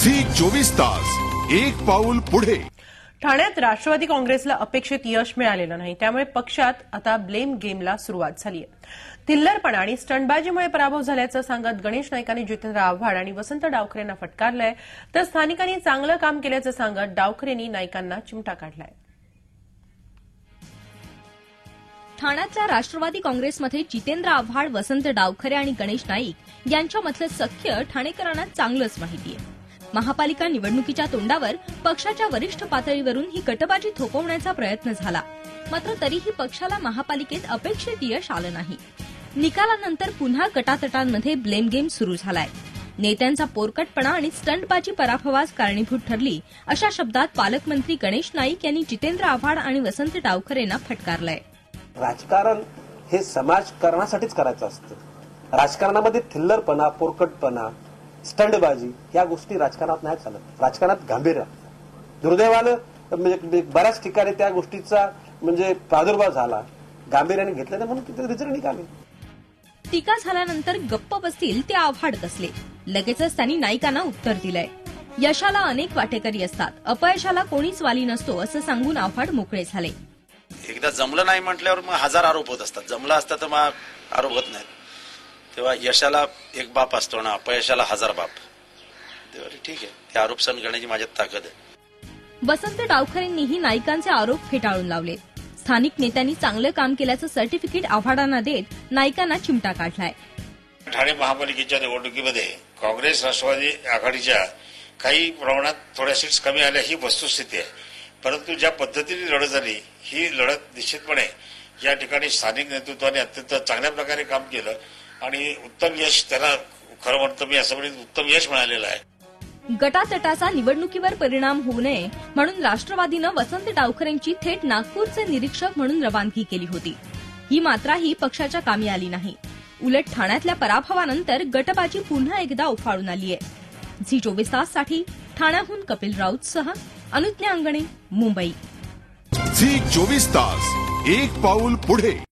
Zee 24 तास एक पाऊल पुढे। ठाण्यात राष्ट्रवादी काँग्रेसला अपेक्षित यश मिळालेलं नाही, त्यामुळे पक्षात आता ब्लेम गेमला सुरुवात झाली आहे। थिल्लरपणा आणि स्टंटबाजीमुळे पराभव झाल्याचं सांगत गणेश नाईकांनी जितेंद्र आव्हाड आणि वसंत डावखरेंना फटकारलंय, तर स्थानिकांनी चांगलं काम केल्याचं सांगत डावखरेंनी नाईकांना चिमटा काढलाय। ठाण्यातल्या राष्ट्रवादी काँग्रेसमध्ये जितेंद्र आव्हाड, वसंत डावखरे आणि गणेश नाईक यांच्यामधलं सख्य ठाणेकरांना चांगलंच माहिती आहे। महापालिका निवडणुकीच्या तोंडावर पक्षाच्या वरिष्ठ पातळीवरून ही गटबाजी थोपवण्याचा प्रयत्न झाला, मात्र तरीही पक्षाला महापालिकेत अपेक्षित यश आलं नाही। निकालानंतर पुन्हा गटातटांमध्ये ब्लेम गेम सुरू झालाय। नेत्यांचा पोरकटपणा आणि स्टंटबाजी पराभवास कारणीभूत ठरली, अशा शब्दात पालकमंत्री गणेश नाईक यांनी जितेंद्र आव्हाड आणि वसंत डावखरेंना फटकारलंय। राजकारण हे समाजकारणासाठीच करायचं असतं। राजकारणामध्ये थिल्लरपणा, पोरकटपणा, स्टंटबाजी या गोष्टी राजकारणात नाही चालत। राजकारणात गांभीर्य दुर्दैवानं म्हणजे बऱ्याच ठिकाणी त्या गोष्टीचा म्हणजे प्रादुर्भाव झाला, गांभीर्याने घेतलं नाही म्हणून तिथे रिझल्ट निघाले। टीका झाल्यानंतर गप्प बसतील ते आव्हाड कसले, लगेचच त्यांनी नाईकांना उत्तर दिलंय। यशाला अनेक वाटेकरी असतात, अपयशाला कोणीच वाली नसतो असं सांगून आव्हाड मोकळे झाले। एकदा जमलं नाही म्हटल्यावर मग हजार आरोप होत असतात, जमलं असतं तर मग आरोप होत नाहीत। तेव्हा यशाला एक बाप असतो ना, अपयशाला हजार बाप। तेव्हा ठीक आहे, ते आरोप सहन करण्याची माझ्यात ताकद आहे। वसंत डावखरेंनीही नाईकांचे आरोप फेटाळून लावले। स्थानिक नेत्यांनी चांगलं काम केल्याचं सर्टिफिकेट आव्हाडांना देत नाईकांना चिमटा काढलाय। ठाणे महापालिकेच्या निवडणुकीमध्ये काँग्रेस राष्ट्रवादी आघाडीच्या काही प्रमाणात थोड्या सीट्स कमी आल्या ही वस्तुस्थिती आहे, परंतु ज्या पद्धतीने लढत झाली ही लढत निश्चितपणे या ठिकाणी स्थानिक नेतृत्वाने अत्यंत चांगल्या प्रकारे काम केलं आणि उत्तम यश, त्याला खरं म्हणतो मी असं म्हणेन, उत्तम यश मिळालेलं आहे। गटातटाचा निवडणुकीवर परिणाम होऊ नये म्हणून राष्ट्रवादीनं वसंत डावखरेंची थेट नागपूरचे निरीक्षक म्हणून रवानगी केली होती। ही मात्राही पक्षाच्या कामी आली नाही। उलट ठाण्यातल्या पराभवानंतर गटबाजी पुन्हा एकदा उफाळून आली आहे। झी 24 ताससाठी ठाण्याहून कपिल राऊतसह अनुज्ञा अंगणे, मुंबई। झी 24 तास एक पाऊल पुढे।